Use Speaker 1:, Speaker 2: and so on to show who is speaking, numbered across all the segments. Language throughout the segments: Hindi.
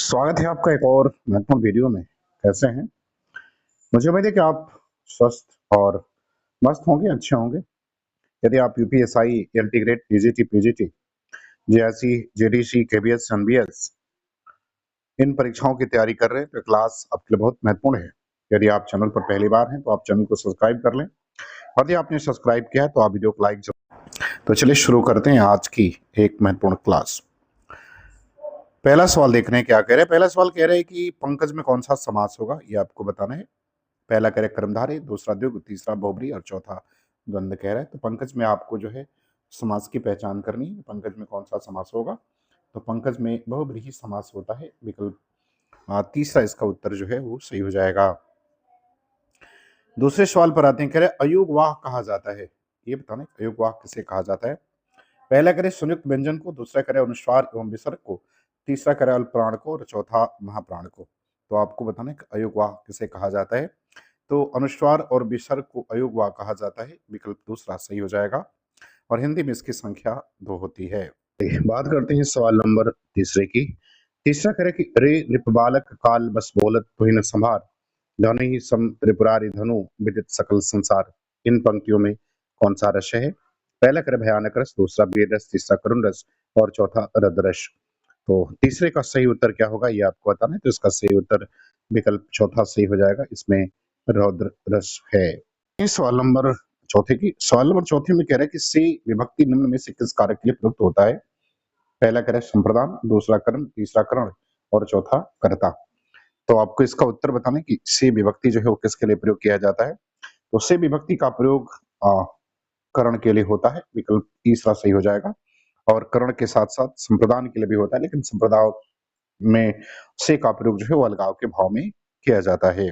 Speaker 1: स्वागत है आपका एक और महत्वपूर्ण वीडियो में। कैसे हैं? मुझे उम्मीद है कि आप स्वस्थ और मस्त होंगे, अच्छे होंगे। यदि आप UPSI, LT grade, TGT, PGT, JSE, JDC, KBS, NBS इन परीक्षाओं की तैयारी कर रहे हैं तो क्लास आपके लिए बहुत महत्वपूर्ण है। यदि आप चैनल पर पहली बार हैं तो आप चैनल को सब्सक्राइब कर लें और यदि आपने सब्सक्राइब किया है तो आप वीडियो को लाइक जरूर। तो चलिए शुरू करते हैं आज की एक महत्वपूर्ण क्लास। पहला सवाल देख रहे हैं क्या कह रहे हैं। पहला सवाल कह रहे हैं कि पंकज में कौन सा समास होगा, ये आपको बताना है। पहला कह रहे कर्मधारय, दूसरा द्विगु, तीसरा बहुब्रीहि और चौथा द्वंद्व कह रहा है। तो पंकज में आपको जो है समास की पहचान करनी है। पंकज में कौन सा समास होगा, तो पंकज में बहुब्रीहि समास होता है। विकल्प तीसरा इसका उत्तर जो है वो सही हो जाएगा। दूसरे सवाल पर आते हैं। कह रहे अयुग्वाह कहा जाता है, ये बताना अयुग्वाह किसे कहा जाता है। पहला करे संयुक्त व्यंजन को, दूसरा करे अनुस्वार एवं विसर्ग को, तीसरा करे अल्पप्राण को और चौथा महाप्राण को। तो आपको बताना है अयुग्वाह किसे कहा जाता है। तो अनुस्वार और विसर्ग को अयुग्वाह कहा जाता है। विकल्प दूसरा सही हो जाएगा और हिंदी में इसकी संख्या 2 होती है। बात करते हैं सवाल नंबर तीसरे की। तीसरा करे कि रे नृपबालक काल बस बोलत तुहिन संभार, धनु ही सम त्रिपुरारी धनु विदित सकल संसार। इन पंक्तियों में कौन सा रस है। पहला करे भयानक रस, दूसरा वीर रस, तीसरा करुण रस और चौथा रद रस। तो तीसरे का सही उत्तर क्या होगा ये आपको बताना है। तो इसका सही उत्तर विकल्प चौथा सही हो जाएगा, इसमें रौद्र रस है। इस सवाल नंबर चौथे में कह रहा है कि से विभक्ति निम्न में से किस कारक के लिए प्रयुक्त होता है। पहला कह रहा है संप्रदान, दूसरा कर्म, तीसरा करण और चौथा कर्ता। तो आपको इसका उत्तर बताना है कि से विभक्ति जो है वो किसके लिए प्रयोग किया जाता है। तो से विभक्ति का प्रयोग करण के लिए होता है। विकल्प तीसरा सही हो जाएगा। और करण के साथ साथ संप्रदान के लिए भी होता है, लेकिन संप्रदान में से का प्रयोग जो है वो अलगाव के भाव में किया जाता है।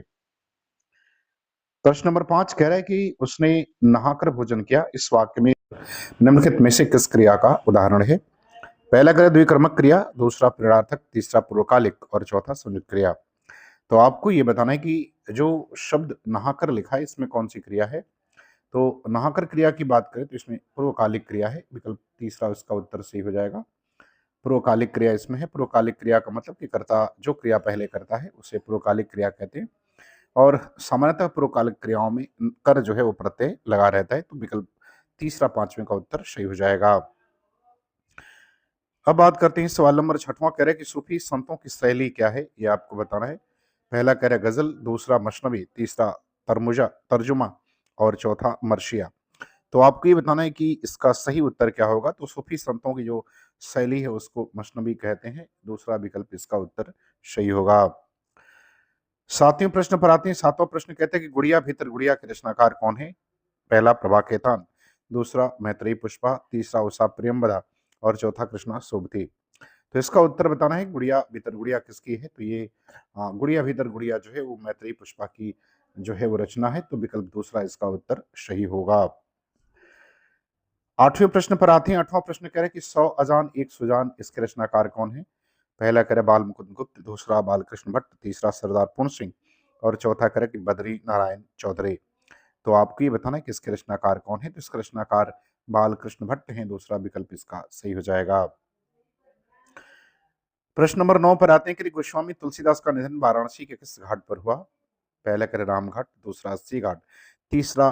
Speaker 1: प्रश्न नंबर 5 कह रहा है कि उसने नहाकर भोजन किया। इस वाक्य में निम्नलिखित में से किस क्रिया का उदाहरण है। पहला कह द्विकर्मक क्रिया, दूसरा प्रेरणार्थक, तीसरा पूर्वकालिक और चौथा संयुक्त क्रिया। तो आपको ये बताना है कि जो शब्द नहाकर लिखा है इसमें कौन सी क्रिया है। तो नहाकर क्रिया की बात करें तो इसमें पूर्वकालिक क्रिया है। विकल्प तीसरा उसका उत्तर सही हो जाएगा। पूर्वकालिक क्रिया इसमें है। पूर्वकालिक क्रिया का मतलब कि कर्ता जो क्रिया पहले करता है उसे पूर्वकालिक क्रिया कहते हैं। और सामान्यतः पूर्वकालिक क्रियाओं में कर जो है वो प्रत्यय लगा रहता है। तो विकल्प तीसरा पांचवें का उत्तर सही हो जाएगा। अब बात करते हैं सवाल नंबर 6वां। कह रहे हैं कि सूफी संतों की शैली क्या है, ये आपको बताना है। पहला कह रहे गजल, दूसरा मशनवी, तीसरा तर्जुमा और चौथा मर्शिया। तो आपको ये बताना है कि इसका सही उत्तर क्या होगा। तो सूफी संतों की जो शैली है उसको मशनवी कहते हैं। दूसरा विकल्प इसका उत्तर सही होगा। 7वें प्रश्न पर आते हैं। 7वां प्रश्न कहते हैं कि गुड़िया भीतर गुड़िया के रचनाकार कौन है। पहला प्रभा खेतान, दूसरा मैत्रेयी पुष्पा, तीसरा उषा प्रियंवदा और चौथा कृष्णा शोभती। तो इसका उत्तर बताना है गुड़िया भीतर गुड़िया किसकी है। तो ये गुड़िया भीतर गुड़िया जो है वो मैत्रेयी पुष्पा की जो है वो रचना है। तो विकल्प दूसरा इसका उत्तर सही होगा। 8वें प्रश्न पर आते हैं। 8वां प्रश्न कह रहे हैं कि 100 अजान एक सुजान, इसके रचनाकार कौन है। पहला कह रहे बाल मुकुंद गुप्त, दूसरा बालकृष्ण भट्ट, तीसरा सरदार पूर्ण सिंह और चौथा कह रहे कि बद्री नारायण चौधरी। तो आपको ये बताना है कि इसके रचनाकार कौन है। तो इसका रचनाकार बालकृष्ण भट्ट हैं। दूसरा विकल्प इसका सही हो जाएगा। प्रश्न नंबर 9 पर आते हैं कि गोस्वामी तुलसीदास का निधन वाराणसी के किस घाट पर हुआ। पहला करे राम घाट, दूसरा अस्सी घाट, तीसरा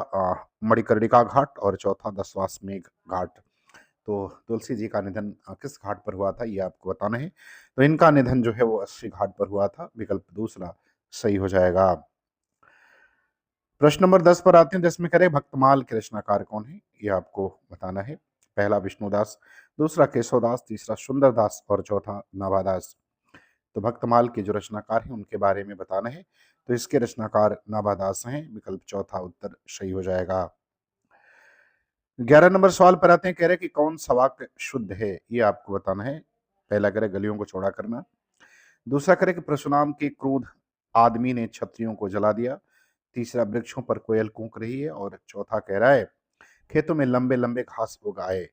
Speaker 1: मणिकर्णिका घाट और चौथा दशवासमेघ घाट। तो तुलसी जी का निधन किस घाट पर हुआ था ये आपको बताना है। तो इनका निधन जो है वो अस्सी घाट पर हुआ था। विकल्प दूसरा सही हो जाएगा। प्रश्न नंबर 10 पर आते हैं। 10 में करें भक्तमाल के रचनाकार कौन है, ये आपको बताना है। पहला विष्णुदास, दूसरा केशवदास, तीसरा सुंदरदास और चौथा नाभादास। तो भक्तमाल के जो रचनाकार हैं उनके बारे में बताना है। तो इसके रचनाकार नाभादास हैं। विकल्प चौथा उत्तर सही हो जाएगा। 11 नंबर सवाल पर आते हैं। कह रहे कि कौन सा वाक्य शुद्ध है, ये आपको बताना है। पहला कह रहे गलियों को चौड़ा करना, दूसरा कह रहे कि परशुराम के क्रोध आदमी ने क्षत्रियों को जला दिया, तीसरा वृक्षों पर कोयल कूक रही है और चौथा कह रहा है खेतों में लंबे लंबे घास उगाए।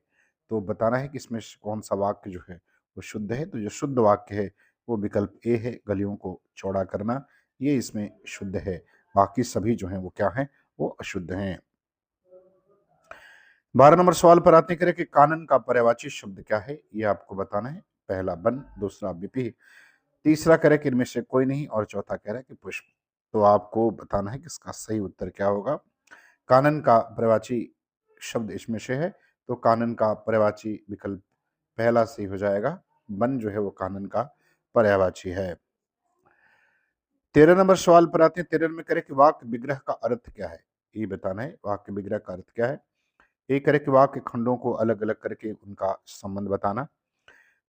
Speaker 1: तो बताना है कि इसमें कौन सा वाक्य जो है वो शुद्ध है। तो जो शुद्ध वाक्य है वो विकल्प ए है, गलियों को चौड़ा करना, ये इसमें शुद्ध है। बाकी सभी जो हैं वो क्या हैं, वो अशुद्ध हैं। 12 नंबर सवाल पर आते हैं कि कानन का पर्यायवाची शब्द क्या है, ये आपको बताना है। पहला वन, दूसरा विपि, तीसरा कह रहा है कि इनमें से कोई नहीं, और चौथा कह रहा है कि पुष्प। तो आपको बताना है कि इसका सही उत्तर क्या होगा। कानन का पर्यायवाची शब्द इसमें से है, तो कानन का पर्यायवाची विकल्प पहला सही हो जाएगा। वन जो है वो कानन का पर्यायवाची है। 13 नंबर सवाल पर आते हैं। 13 में करे कि वाक्य विग्रह का अर्थ क्या है, ये बताना है वाक्य विग्रह का अर्थ क्या है। एक करे कि वाक्य खंडों को अलग अलग करके उनका संबंध बताना।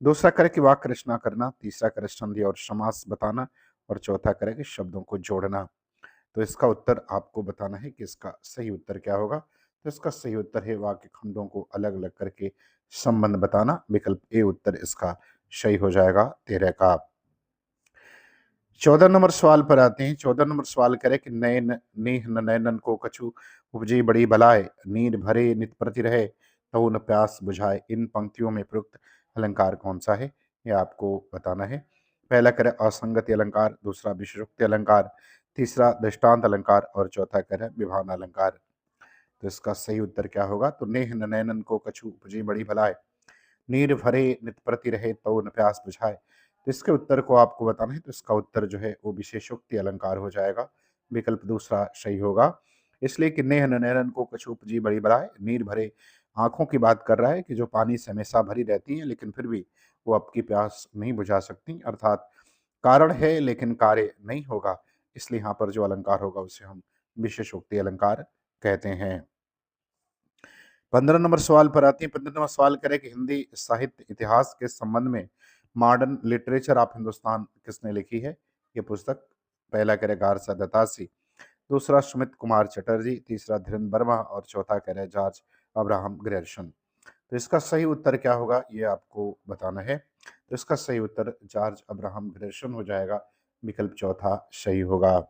Speaker 1: दूसरा करे कि वाक्य रचना करना। तीसरा करे संधि और समास बताना। और चौथा करे कि शब्दों को जोड़ना। तो इसका उत्तर आपको बताना है कि इसका सही उत्तर क्या होगा। तो इसका सही उत्तर है वाक्य खंडों को अलग अलग करके संबंध बताना। विकल्प ए उत्तर इसका सही हो जाएगा 13 का। 14 नंबर सवाल पर आते हैं। 14 नंबर सवाल करे कि नयन नेह न नयनन को कछु उपजी बड़ी बलाय, नीर भरे नित प्रति रहे तऊ न प्यास बुझाए। इन पंक्तियों में प्रयुक्त अलंकार कौन सा है, यह आपको बताना है। पहला करे असंगति अलंकार, दूसरा विशेषोक्ति अलंकार, तीसरा दृष्टांत अलंकार और चौथा करे विभावन अलंकार। तो इसका सही उत्तर क्या होगा। तो नेह न नयनन को कछु उपजी बड़ी भलाए, नीर भरे नित प्रति रहे तो न प्यास बुझाए। तो इसके उत्तर को आपको बताना है। तो इसका उत्तर जो है वो विशेषोक्ति अलंकार हो जाएगा। विकल्प दूसरा सही होगा। इसलिए कि नेह न नैनन को कछु उपजी बड़ी बड़ाए, नीर भरे आंखों की बात कर रहा है कि जो पानी से हमेशा भरी रहती हैं लेकिन फिर भी वो आपकी प्यास नहीं बुझा सकती, अर्थात कारण है लेकिन कार्य नहीं होगा। इसलिए यहाँ पर जो अलंकार होगा उसे हम विशेषोक्ति अलंकार कहते हैं। 15 नंबर सवाल पर आती है। 15 नंबर सवाल करे कि हिंदी साहित्य इतिहास के संबंध में मॉडर्न लिटरेचर ऑफ हिंदुस्तान किसने लिखी है, ये पुस्तक। पहला करे गारसा दत्तासी, दूसरा सुमित कुमार चटर्जी, तीसरा धीरेन्द्र वर्मा और चौथा करे जॉर्ज अब्राहम ग्रेयर्सन। तो इसका सही उत्तर क्या होगा ये आपको बताना है। तो इसका सही उत्तर जॉर्ज अब्राहम ग्रेयर्सन हो जाएगा। विकल्प चौथा सही होगा।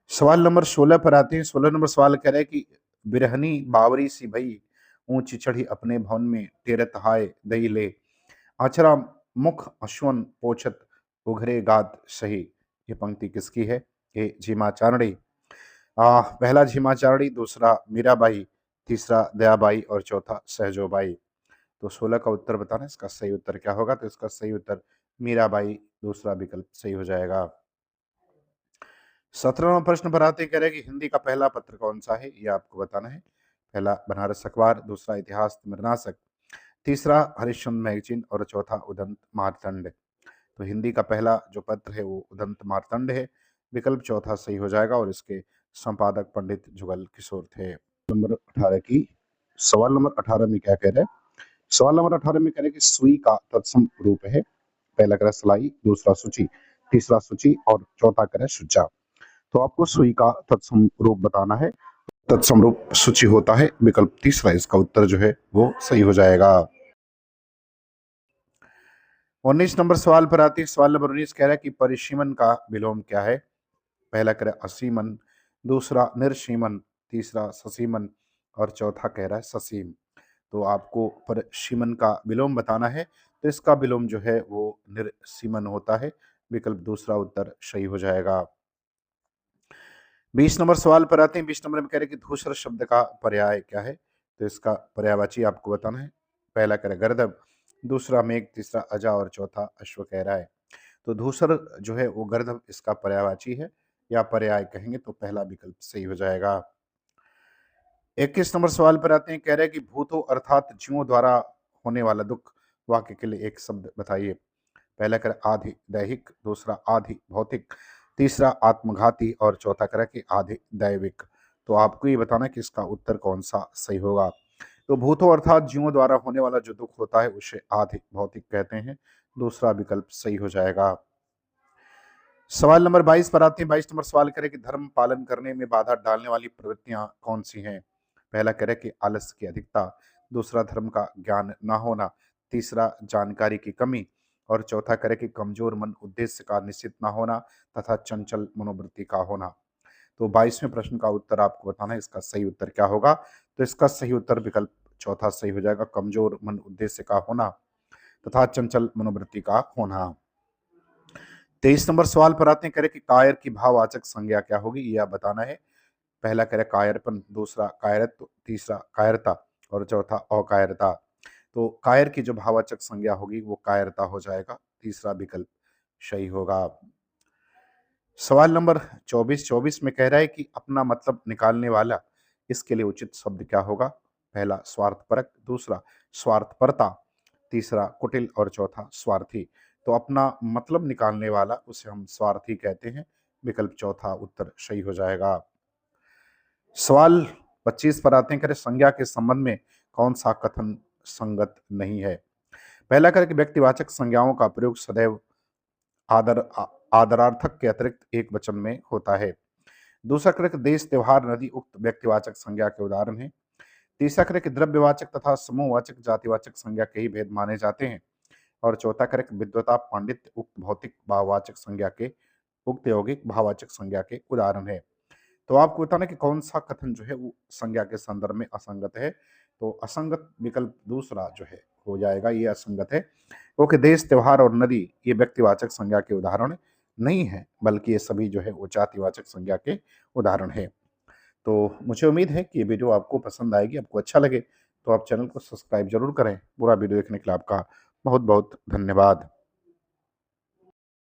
Speaker 1: सवाल नंबर 16 पर आते हैं। 16 नंबर सवाल कह रहे हैं कि बिरहनी बावरी सी भई, ऊंची चढ़ी अपने भवन में तेरत हाय दई ले, आचरा मुख अश्वन पोछत उघरे गात सही। ये पंक्ति किसकी है। ए झीमाचारणी, पहला झीमाचारणी, दूसरा मीराबाई, तीसरा दयाबाई और चौथा सहजोबाई। तो 16 का उत्तर बताना, इसका सही उत्तर क्या होगा। तो इसका सही उत्तर मीराबाई, दूसरा विकल्प सही हो जाएगा। 17वां प्रश्न पर आते कह रहे हैं कि हिंदी का पहला पत्र कौन सा है, ये आपको बताना है। पहला बनारस अखबार, दूसरा इतिहास मृनासक, तीसरा हरिश्चंद्र मैगजीन और चौथा उदंत मार्तंड। तो हिंदी का पहला जो पत्र है वो उदंत मार्तंड है। विकल्प चौथा सही हो जाएगा और इसके संपादक पंडित जुगल किशोर थे। नंबर 18 की सवाल नंबर 18 में क्या कह रहे हैं। सवाल नंबर 18 में कह रहे हैं कि सुई का तत्सम रूप है। पहला कह रहा है सलाई, दूसरा सूची, तीसरा सूची और चौथा कह रहा है सुच्चा। तो आपको सुई का तत्सम रूप बताना है। तत्सम रूप सूची होता है। विकल्प तीसरा इसका उत्तर जो है वो सही हो जाएगा। 19 नंबर सवाल पर आती है। सवाल नंबर 19 कह रहा है कि परिसीमन का विलोम क्या है। पहला कह रहा है असीमन, दूसरा निर्सीमन, तीसरा ससीमन और चौथा कह रहा है ससीम। तो आपको परिसीमन का विलोम बताना है। तो इसका विलोम जो है वो निर्सीमन होता है। विकल्प दूसरा उत्तर सही हो जाएगा। 20 नंबर सवाल पर आते हैं। 20 नंबर में कह रहे हैं कि धूसर शब्द का पर्याय क्या है। तो इसका पर्यायवाची आपको बताना है। पहला कह रहा है गर्दभ, दूसरा मेघ, तीसरा अजा और चौथा अश्व कह रहा है। तो धूसर जो है वो गर्दभ इसका पर्यायवाची है, या पर्याय कहेंगे तो पहला विकल्प सही हो जाएगा। 21 नंबर सवाल पर आते हैं। कह रहे हैं कि भूतों अर्थात जीवों द्वारा होने वाला दुख, वाक्य के लिए एक शब्द बताइए। पहला कर आधि दैहिक, दूसरा आधि भौतिक, तीसरा आत्मघाती और चौथा कर कि आधि दैविक। तो आपको ये बताना कि इसका उत्तर कौन सा सही होगा। तो भूतों अर्थात जीवों द्वारा होने वाला जो दुख होता है उसे आधि भौतिक कहते हैं। दूसरा विकल्प सही हो जाएगा। सवाल नंबर 22 पर आते हैं। 22 नंबर सवाल करें कि धर्म पालन करने में बाधा डालने वाली प्रवृत्तियां कौन सी हैं। पहला करें कि आलस्य की अधिकता, दूसरा धर्म का ज्ञान न होना, तीसरा जानकारी की कमी और चौथा करें कि कमजोर मन उद्देश्य का निश्चित न होना तथा चंचल मनोवृत्ति का होना। तो 22वें प्रश्न का उत्तर आपको बताना है। इसका सही उत्तर क्या होगा। तो इसका सही उत्तर विकल्प चौथा सही हो जाएगा, कमजोर मन उद्देश्य का होना तथा चंचल मनोवृत्ति का होना। 23 नंबर सवाल पर आते हैं। करें कि कायर की भाववाचक संज्ञा क्या होगी, यह आप बताना है। पहला करें कायरपन, दूसरा कायरत्व, तीसरा कायरता और चौथा अकायरता। तो कायर की जो भाववाचक संज्ञा होगी वो कायरता हो जाएगा। तीसरा विकल्प सही होगा। सवाल नंबर 24 में कह रहा है कि अपना मतलब निकालने वाला, इसके लिए उचित शब्द क्या होगा? पहला स्वार्थपरक, दूसरा स्वार्थपरता, तीसरा कुटिल और चौथा स्वार्थी। तो अपना मतलब निकालने वाला उसे हम स्वार्थी कहते हैं। विकल्प चौथा उत्तर सही हो जाएगा। सवाल 25 पर आते हैं, करें संज्ञा के संबंध में कौन सा कथन संगत नहीं है? पहला करें कि व्यक्तिवाचक संज्ञाओं का प्रयोग सदैव आदर आदरार्थक के अतिरिक्त एक वचन में होता है। दूसरा क्रक देश, त्योहार, नदी उक्त व्यक्तिवाचक संज्ञा के उदाहरण हैं। तीसरा क्रक द्रव्यवाचक तथा समूहवाचक जातिवाचक संज्ञा के ही भेद माने जाते हैं। और चौथा क्रक विद्वता, पांडित्य उक्त भौतिक भाववाचक संज्ञा के उक्त यौगिक भाववाचक संज्ञा के उदाहरण है। तो आपको बताना कि कौन सा कथन जो है वो संज्ञा के संदर्भ में असंगत है। तो असंगत विकल्प दूसरा जो है हो जाएगा, ये असंगत है क्योंकि देश, त्योहार और नदी ये व्यक्तिवाचक संज्ञा के उदाहरण नहीं है, बल्कि ये सभी जो है वो जातिवाचक संज्ञा के उदाहरण है। तो मुझे उम्मीद है कि ये वीडियो आपको पसंद आएगी, आपको अच्छा लगे तो आप चैनल को सब्सक्राइब जरूर करें। पूरा वीडियो देखने के लिए आपका बहुत बहुत धन्यवाद।